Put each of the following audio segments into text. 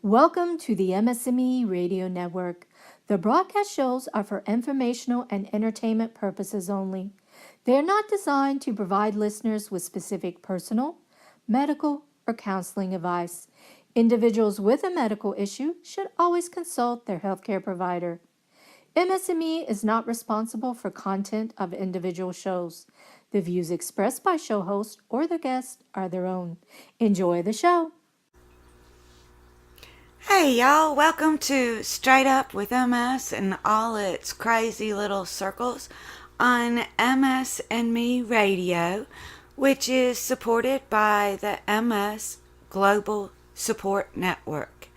Welcome to the MS&Me Radio Network. The broadcast shows are for informational and entertainment purposes only. They are not designed to provide listeners with specific personal, medical, or counseling advice. Individuals with a medical issue should always consult their healthcare provider. MS&Me is not responsible for content of individual shows. The views expressed by show hosts or their guests are their own. Enjoy the show. Hey y'all, welcome to Straight Up with MS and all its crazy little circles on MS&Me Radio, which is supported by the MS Global Support Network.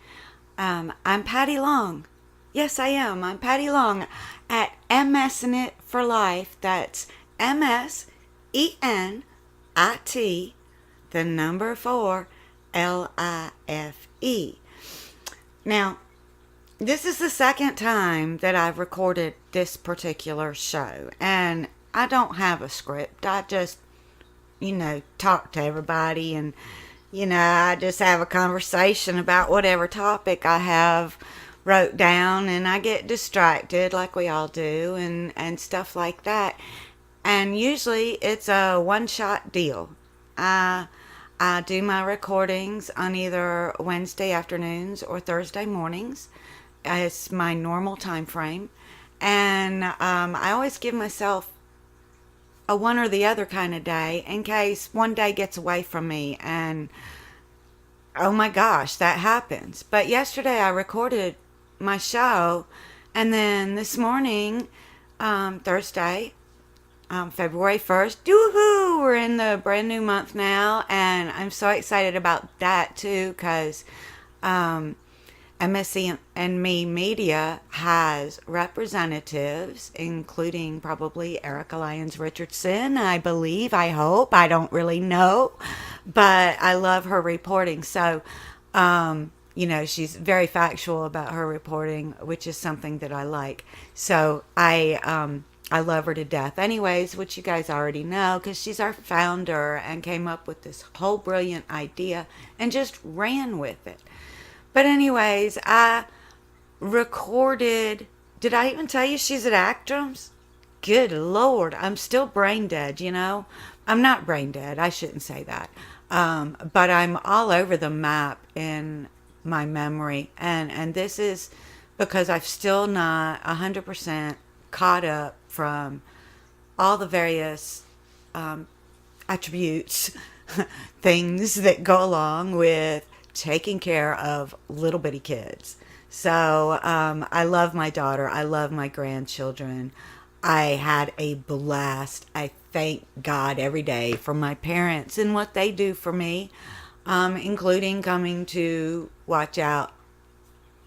I'm Patty Long. Yes, I am. I'm Patty Long at MS-NIT for Life. That's MSENIT, the number 4, LIFE. Now, this is the second time that I've recorded this particular show, and I don't have a script. I just, talk to everybody, and, I just have a conversation about whatever topic I have wrote down, and I get distracted like we all do, and stuff like that. And usually it's a one-shot deal. I do my recordings on either Wednesday afternoons or Thursday mornings. It's my normal time frame. And I always give myself a one or the other kind of day in case one day gets away from me. And oh my gosh, that happens. But yesterday I recorded my show. And then this morning, Thursday, February 1st. Woohoo! We're in the brand new month now, and I'm so excited about that too because MSC&Me Media has representatives, including probably Erica Lyons Richardson, I believe, I hope. I don't really know, but I love her reporting. So, she's very factual about her reporting, which is something that I like. So I love her to death. Anyways, which you guys already know because she's our founder and came up with this whole brilliant idea and just ran with it. But anyways, I recorded. Did I even tell you she's an actress? Good Lord, I'm still brain dead, I'm not brain dead. I shouldn't say that. But I'm all over the map in my memory. And this is because I've still not 100% caught up from all the various attributes, things that go along with taking care of little bitty kids. So I love my daughter. I love my grandchildren. I had a blast. I thank God every day for my parents and what they do for me, including coming to watch out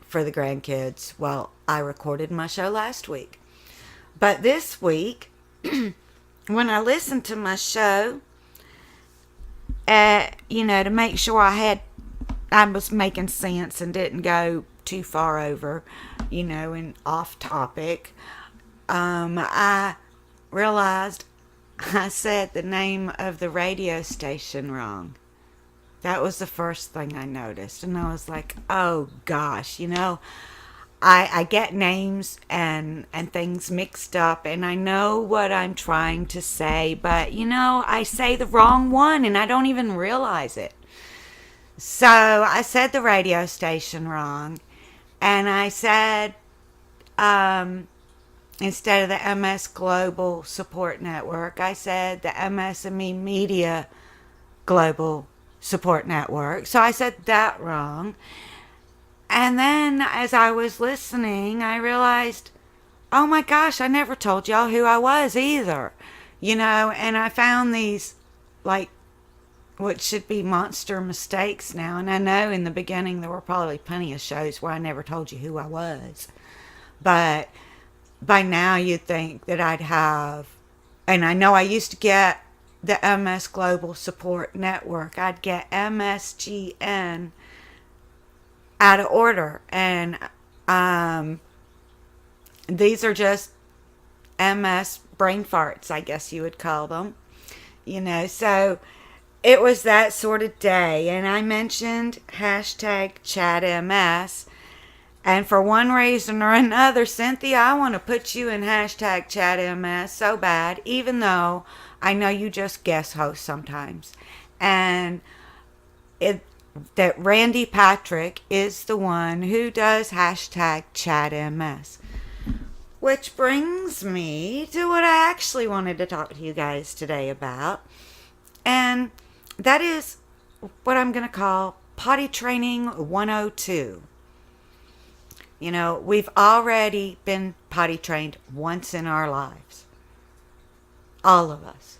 for the grandkids while I recorded my show last week. But this week, when I listened to my show, to make sure I was making sense and didn't go too far over, and off topic, I realized I said the name of the radio station wrong. That was the first thing I noticed. And I was like, oh gosh, I get names and things mixed up, and I know what I'm trying to say, but I say the wrong one and I don't even realize it. So I said the radio station wrong, and I said instead of the MS Global Support Network, I said the MS&Me Media Global Support Network. So I said that wrong. And then as I was listening, I realized, oh my gosh, I never told y'all who I was either. And I found these, like, what should be monster mistakes now. And I know in the beginning there were probably plenty of shows where I never told you who I was. But by now you'd think that I'd have, and I know I used to get the MS Global Support Network. I'd get MSGN out of order, and these are just MS brain farts, I guess you would call them, so it was that sort of day, and I mentioned hashtag ChatMS. And for one reason or another, Cynthia, I want to put you in hashtag ChatMS so bad, even though I know you just guest host sometimes. And it that Randy Patrick is the one who does hashtag ChatMS. Which brings me to what I actually wanted to talk to you guys today about. And that is what I'm going to call Potty Training 102. You know, we've already been potty trained once in our lives. All of us.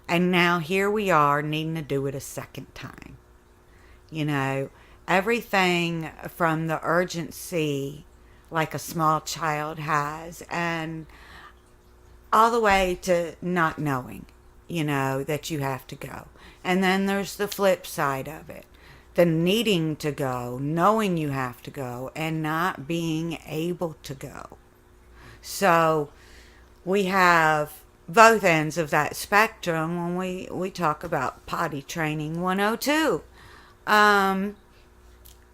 And now here we are needing to do it a second time. You know, everything from the urgency like a small child has, and all the way to not knowing, you know, that you have to go. And then there's the flip side of it. The needing to go, knowing you have to go, and not being able to go. So we have both ends of that spectrum when we talk about potty training 102.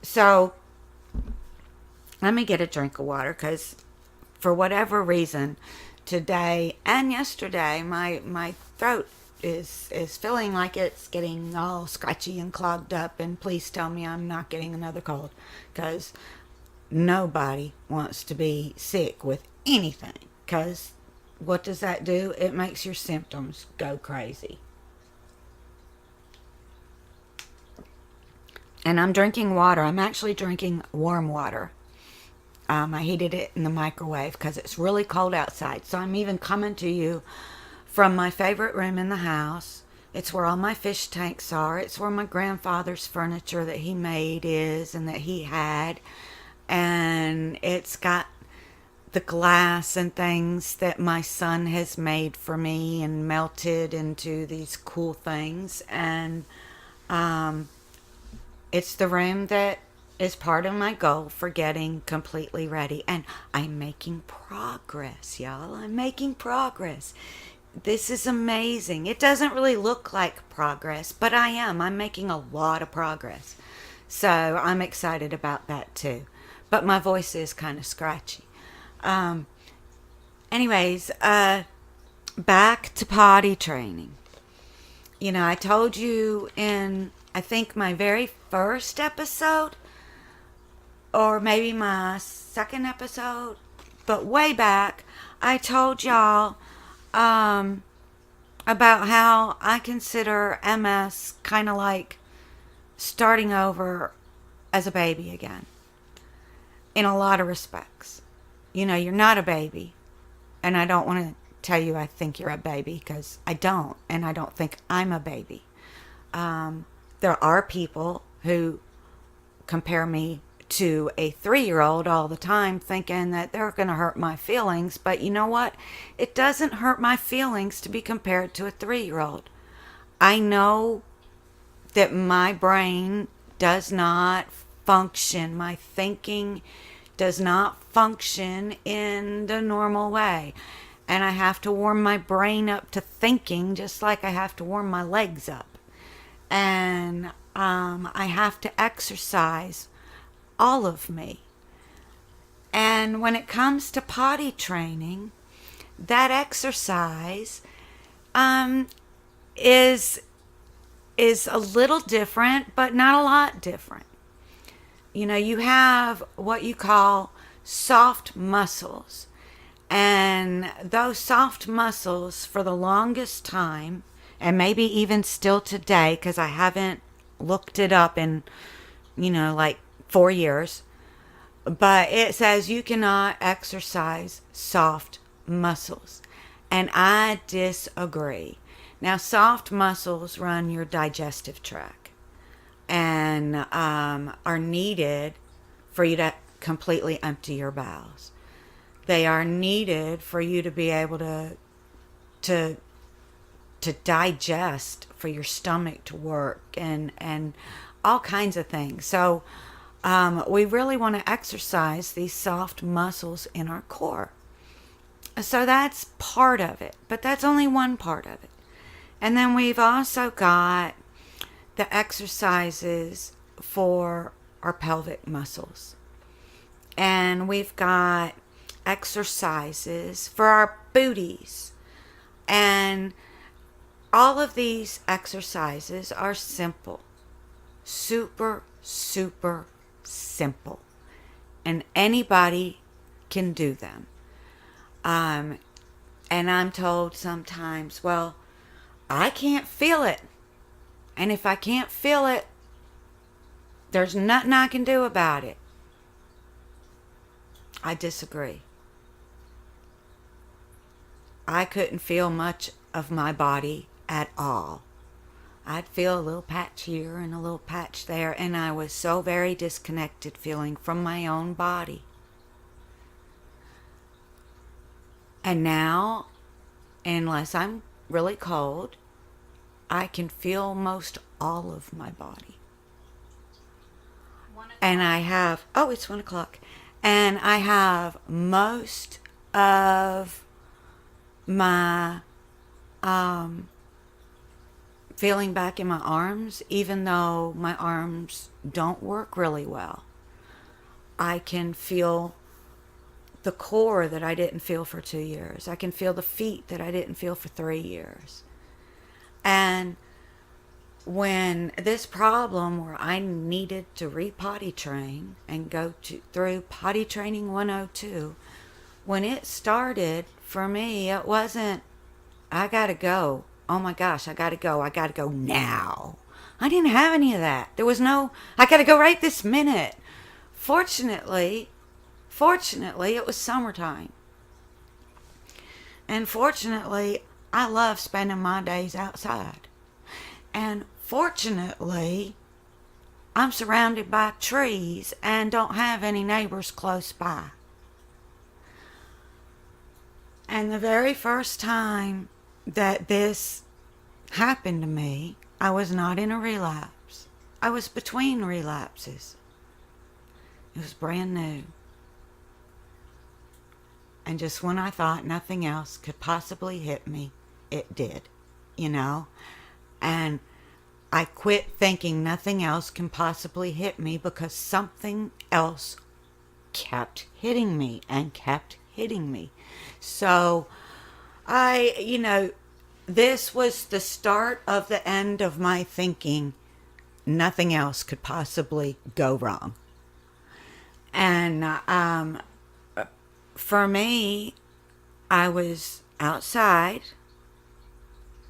So let me get a drink of water, because for whatever reason, today and yesterday, my throat is feeling like it's getting all scratchy and clogged up. And please tell me I'm not getting another cold, because nobody wants to be sick with anything, because what does that do? It makes your symptoms go crazy. And I'm drinking water. I'm actually drinking warm water. I heated it in the microwave because it's really cold outside. So I'm even coming to you from my favorite room in the house. It's where all my fish tanks are. It's where my grandfather's furniture that he made is and that he had. And it's got the glass and things that my son has made for me and melted into these cool things. And it's the room that is part of my goal for getting completely ready. And I'm making progress, y'all. I'm making progress. This is amazing. It doesn't really look like progress, but I am. I'm making a lot of progress. So I'm excited about that too. But my voice is kind of scratchy. Anyways, back to potty training. You know, I told you in, I think, my very first episode, or maybe my second episode, but way back, I told y'all about how I consider MS kind of like starting over as a baby again, in a lot of respects. You know, you're not a baby, and I don't want to tell you I think you're a baby, because I don't, and I don't think I'm a baby. There are people who compare me to a 3-year-old all the time, thinking that they're going to hurt my feelings. But you know what? It doesn't hurt my feelings to be compared to a 3-year-old. I know that my brain does not function, my thinking does not function in the normal way. And I have to warm my brain up to thinking, just like I have to warm my legs up. And I have to exercise all of me. And when it comes to potty training, that exercise is a little different, but not a lot different. You know, you have what you call soft muscles. And those soft muscles, for the longest time, and maybe even still today, because I haven't looked it up in, you know, like 4 years, but it says you cannot exercise soft muscles. And I disagree. Now, soft muscles run your digestive tract and are needed for you to completely empty your bowels. They are needed for you to be able to digest, for your stomach to work, and all kinds of things. So we really want to exercise these soft muscles in our core. So that's part of it, but that's only one part of it. And then we've also got the exercises for our pelvic muscles. And we've got exercises for our booties. And all of these exercises are simple. Super, super simple. And anybody can do them. And I'm told sometimes, well, I can't feel it. And if I can't feel it, there's nothing I can do about it. I disagree. I couldn't feel much of my body at all. I'd feel a little patch here and a little patch there, and I was so very disconnected feeling from my own body. And now, unless I'm really cold, I can feel most all of my body. And I have, it's 1 o'clock. And I have most of my feeling back in my arms, even though my arms don't work really well. I can feel the core that I didn't feel for 2 years. I can feel the feet that I didn't feel for 3 years. And when this problem where I needed to re-potty train and go through potty training 102, when it started for me, it wasn't, I gotta go. Oh my gosh, I gotta go now. I didn't have any of that. There was no, I gotta go right this minute. Fortunately, it was summertime. And fortunately, I love spending my days outside. And fortunately, I'm surrounded by trees and don't have any neighbors close by. And the very first time that this happened to me, I was not in a relapse. I was between relapses. It was brand new. And just when I thought nothing else could possibly hit me, it did, And I quit thinking nothing else can possibly hit me because something else kept hitting me and kept hitting me. So this was the start of the end of my thinking nothing else could possibly go wrong. And for me, I was outside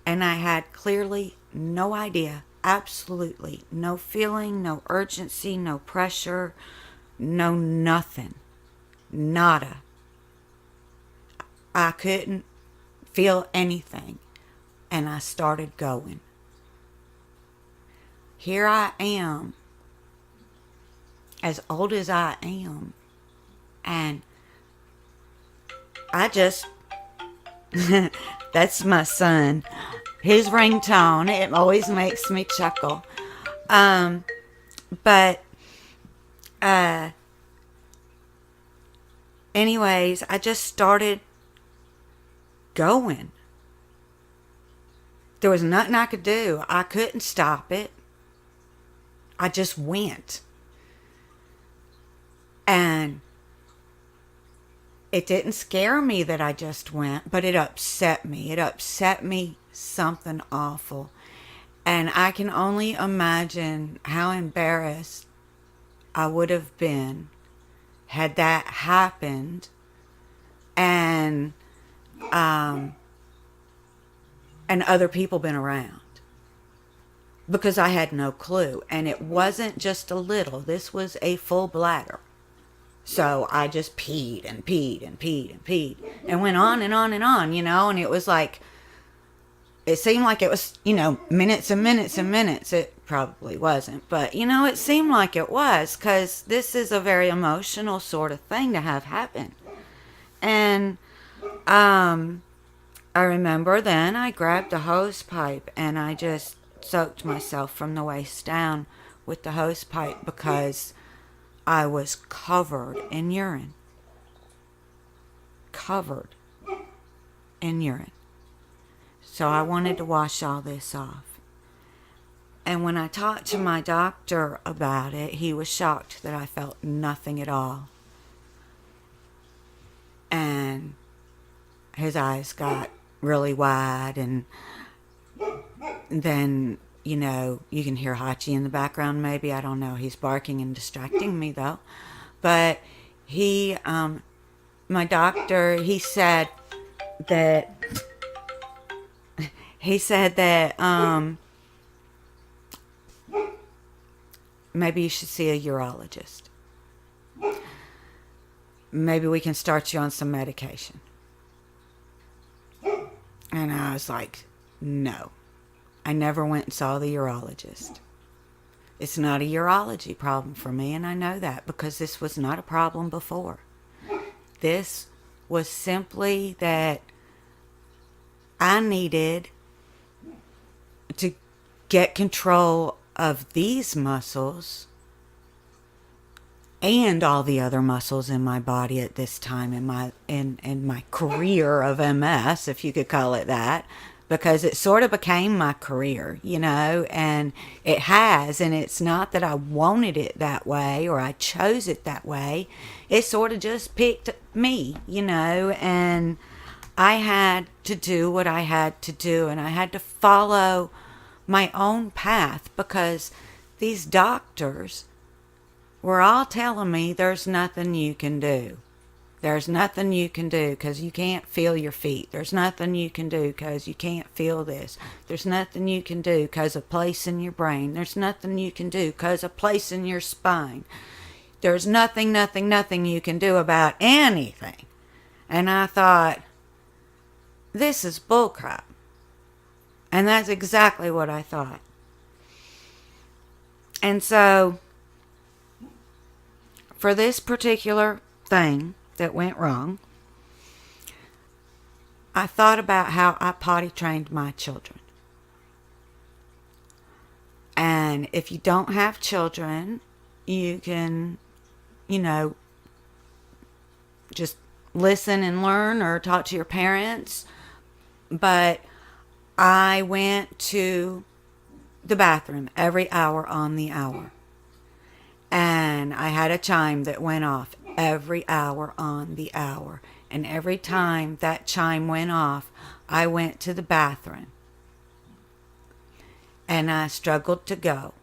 and I had clearly no idea, absolutely no feeling, no urgency, no pressure, no nothing, nada. I couldn't feel anything, and I started going. Here I am, as old as I am, and I just, that's my son. His ringtone, it always makes me chuckle. Anyways, I just started going. There was nothing I could do. I couldn't stop it. I just went. And it didn't scare me that I just went, but it upset me. It upset me something awful. And I can only imagine how embarrassed I would have been had that happened and other people been around, because I had no clue. And it wasn't just a little. This was a full bladder. So I just peed and peed and peed and peed and went on and on and on, and it was like, it seemed like it was, minutes and minutes and minutes. It probably wasn't, but it seemed like it was, because this is a very emotional sort of thing to have happen. And I remember then I grabbed a hose pipe and I just soaked myself from the waist down with the hose pipe, because I was covered in urine. Covered in urine. So I wanted to wash all this off. And when I talked to my doctor about it, he was shocked that I felt nothing at all. And his eyes got really wide, and then, you can hear Hachi in the background maybe. I don't know. He's barking and distracting me though. But my doctor, he said that maybe you should see a urologist. Maybe we can start you on some medication. And I was like, no. I never went and saw the urologist. It's not a urology problem for me, and I know that because this was not a problem before. This was simply that I needed to get control of these muscles and all the other muscles in my body at this time in my career of MS, if you could call it that, because it sort of became my career, and it has, and it's not that I wanted it that way or I chose it that way. It sort of just picked me, and I had to do what I had to do, and I had to follow my own path because these doctors were all telling me there's nothing you can do. There's nothing you can do because you can't feel your feet. There's nothing you can do because you can't feel this. There's nothing you can do because of place in your brain. There's nothing you can do because of place in your spine. There's nothing you can do about anything. And I thought, this is bullcrap. And that's exactly what I thought. And so, for this particular thing that went wrong, I thought about how I potty trained my children. And if you don't have children, you can, just listen and learn or talk to your parents. But I went to the bathroom every hour on the hour. And I had a chime that went off every hour on the hour. And every time that chime went off, I went to the bathroom. And I struggled to go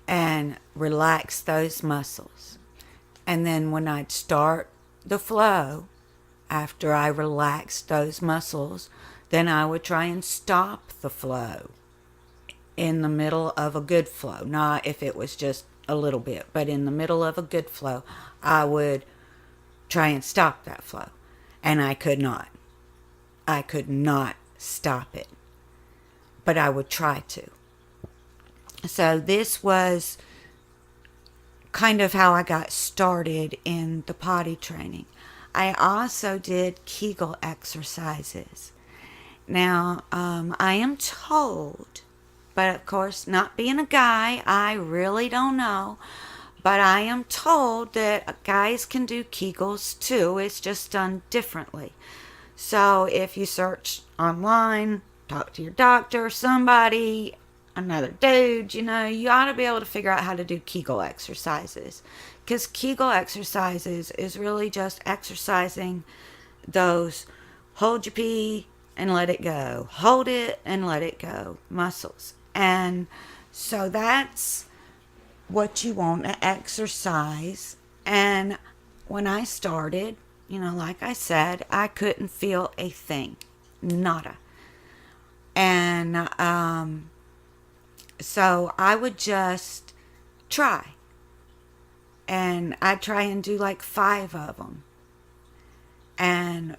and relax those muscles. And then when I'd start the flow, after I relaxed those muscles, then I would try and stop the flow in the middle of a good flow. Not if it was just a little bit, but in the middle of a good flow, I would try and stop that flow. And I could not. I could not stop it. But I would try to. So this was kind of how I got started in the potty training. I also did Kegel exercises. Now, I am told, but of course, not being a guy, I really don't know. But I am told that guys can do Kegels too. It's just done differently. So if you search online, talk to your doctor, somebody, another dude, you ought to be able to figure out how to do Kegel exercises. Because Kegel exercises is really just exercising those hold your pee and let it go, hold it and let it go muscles. And so that's what you want to exercise. And when I started, like I said, I couldn't feel a thing. Nada. And so I would just try. And I'd try and do like 5 of them. And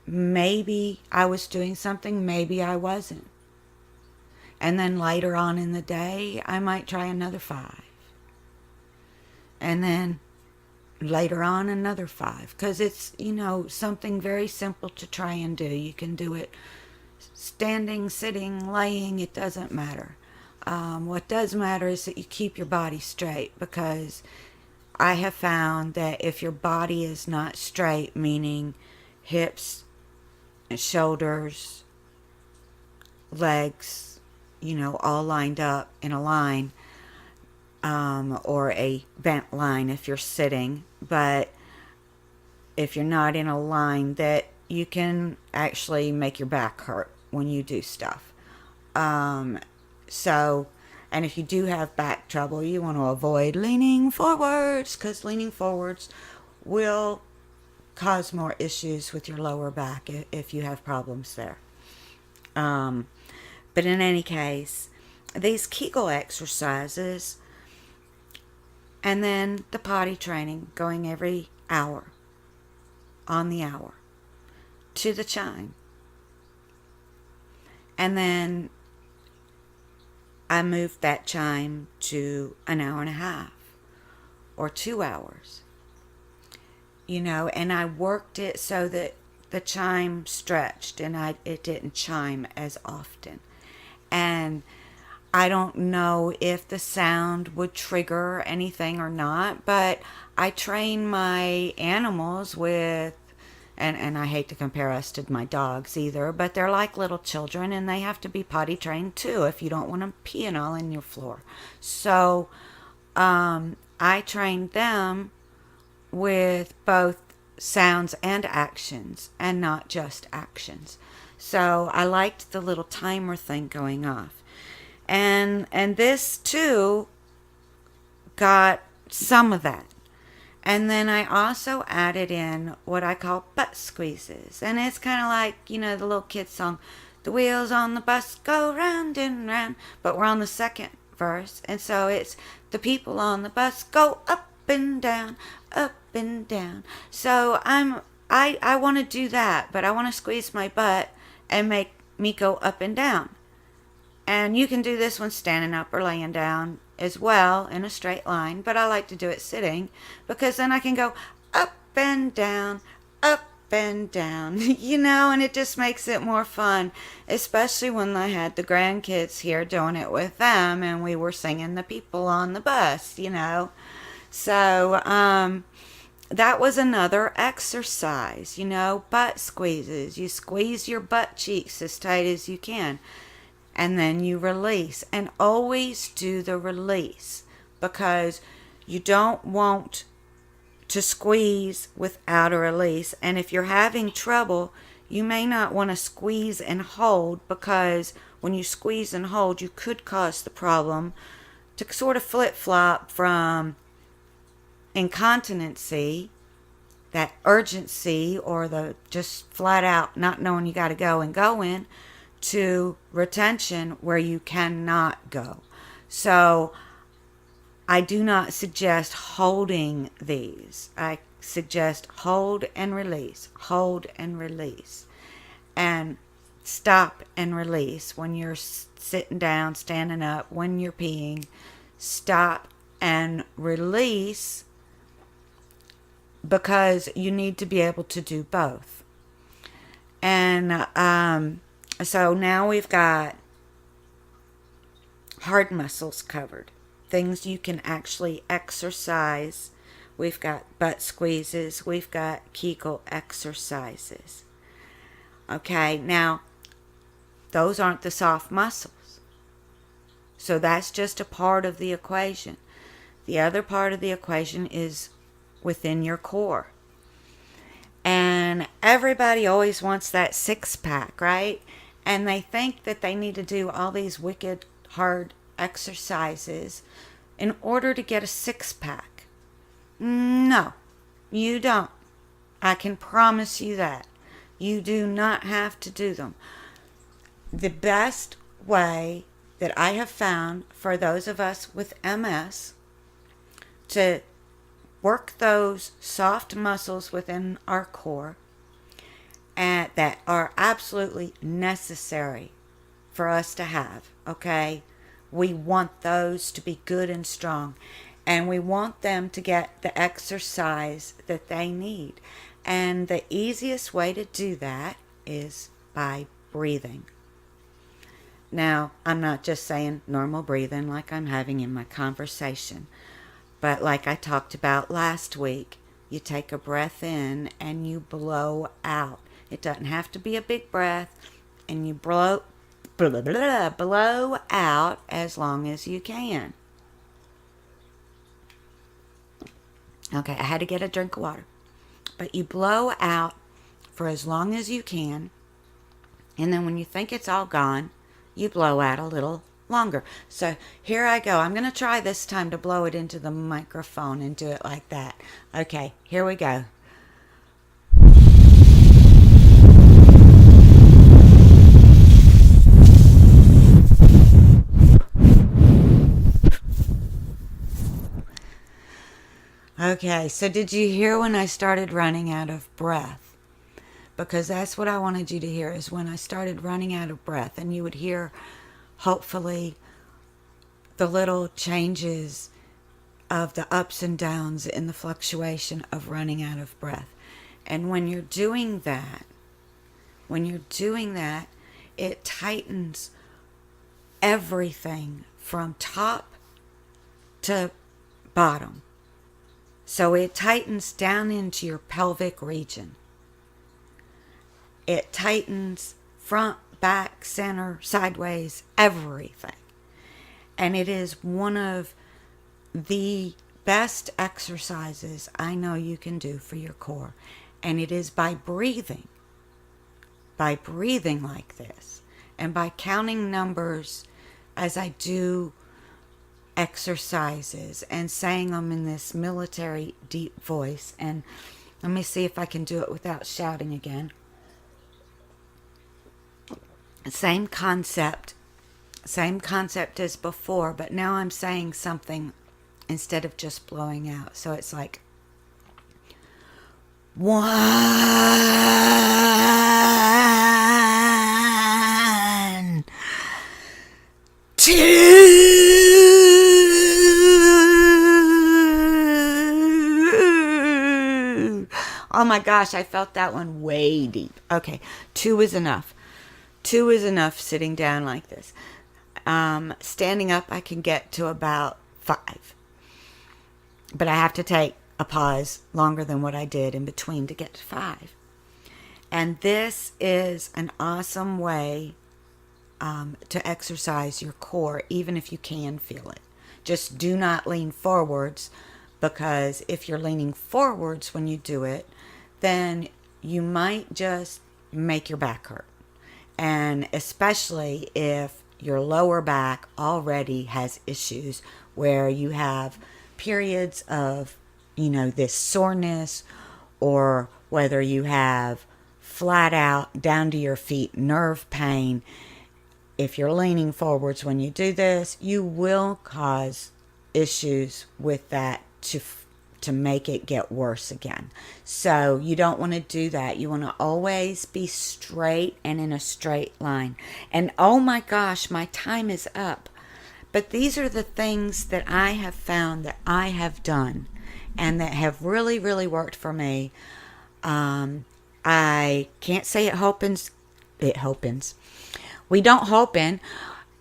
maybe I was doing something, maybe I wasn't. And then later on in the day, I might try another 5. And then later on, another 5. Because it's, something very simple to try and do. You can do it standing, sitting, laying, it doesn't matter. What does matter is that you keep your body straight, because I have found that if your body is not straight, meaning hips and shoulders legs, all lined up in a line, or a bent line if you're sitting. But if you're not in a line, that you can actually make your back hurt when you do stuff. So, and if you do have back trouble, you want to avoid leaning forwards, because leaning forwards will cause more issues with your lower back if you have problems there. But in any case, these Kegel exercises, and then the potty training, going every hour, on the hour, to the chime. And then I moved that chime to an hour and a half or 2 hours. And I worked it so that the chime stretched and it didn't chime as often. And I don't know if the sound would trigger anything or not, but I train my animals with, and I hate to compare us to my dogs either, but they're like little children and they have to be potty trained too if you don't want them peeing all in your floor. So I trained them with both sounds and actions, and not just actions. So I liked the little timer thing going off. And this too got some of that. And then I also added in what I call butt squeezes. And it's kind of like, the little kid song, the wheels on the bus go round and round. But we're on the second verse. And so it's the people on the bus go up and down, up and down. So I want to do that, but I want to squeeze my butt and make me go up and down. And you can do this one standing up or laying down as well in a straight line, but I like to do it sitting because then I can go up and down, and it just makes it more fun, especially when I had the grandkids here doing it with them and we were singing the people on the bus, So that was another exercise, butt squeezes. You squeeze your butt cheeks as tight as you can. And then you release. And always do the release, because you don't want to squeeze without a release. And if you're having trouble, you may not want to squeeze and hold, because when you squeeze and hold, you could cause the problem to sort of flip-flop from incontinency, that urgency, or the just flat out not knowing you got to go and go in, to retention where you cannot go. So I do not suggest holding these. I suggest hold and release, and stop and release when you're sitting down, standing up, when you're peeing. Stop and release, because you need to be able to do both. And so now we've got hard muscles covered, things you can actually exercise. We've got butt squeezes. We've got Kegel exercises. Okay, now those aren't the soft muscles. So that's just a part of the equation. The other part of the equation is within your core. And everybody always wants that six-pack, right? And they think that they need to do all these wicked hard exercises in order to get a six-pack. No, you don't. I can promise you that. You do not have to do them. The best way that I have found for those of us with MS to work those soft muscles within our core and that are absolutely necessary for us to have, okay? We want those to be good and strong, and we want them to get the exercise that they need. And the easiest way to do that is by breathing. Now, I'm not just saying normal breathing like I'm having in my conversation, but like I talked about last week, you take a breath in and you blow out. It doesn't have to be a big breath, and you blow blow out as long as you can. Okay, I had to get a drink of water. But you blow out for as long as you can. And then when you think it's all gone, you blow out a little longer. So here I go. I'm going to try this time to blow it into the microphone and do it like that. Okay, here we go. Okay, so did you hear when I started running out of breath? Because that's what I wanted you to hear, is when I started running out of breath. And you would hear, hopefully, the little changes of the ups and downs in the fluctuation of running out of breath. And when you're doing that, it tightens everything from top to bottom. So it tightens down into your pelvic region. It tightens front, back, center, sideways, everything. And it is one of the best exercises I know you can do for your core. And it is by breathing like this, and by counting numbers as I do exercises and saying them in this military deep voice. And let me see if I can do it without shouting again. Same concept as before, but now I'm saying something instead of just blowing out. So it's like 1, 2. Oh my gosh, I felt that one way deep. Okay, 2 is enough. 2 is enough sitting down like this. Standing up, I can get to about 5. But I have to take a pause longer than what I did in between to get to 5. And this is an awesome way to exercise your core, even if you can feel it. Just do not lean forwards, because if you're leaning forwards when you do it, then you might just make your back hurt. And especially if your lower back already has issues where you have periods of, this soreness, or whether you have flat out down to your feet nerve pain. If you're leaning forwards when you do this, you will cause issues with that to make it get worse again. So you don't want to do that. You want to always be straight and in a straight line. And oh my gosh, my time is up. But these are the things that I have found that I have done and that have really, really worked for me. I can't say it happens. We don't hope in.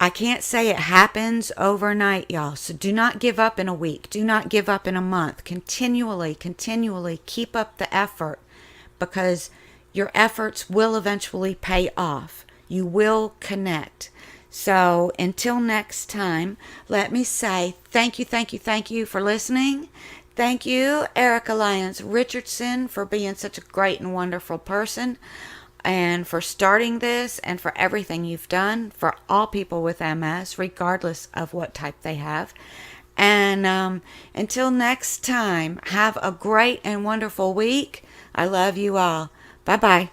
I can't say it happens overnight, y'all. So do not give up in a week. Do not give up in a month. Continually keep up the effort, because your efforts will eventually pay off. You will connect. So until next time, let me say thank you for listening. Thank you, Erica Lyons Richardson, for being such a great and wonderful person, and for starting this, and for everything you've done for all people with MS, regardless of what type they have. And until next time, have a great and wonderful week. I love you all. Bye-bye.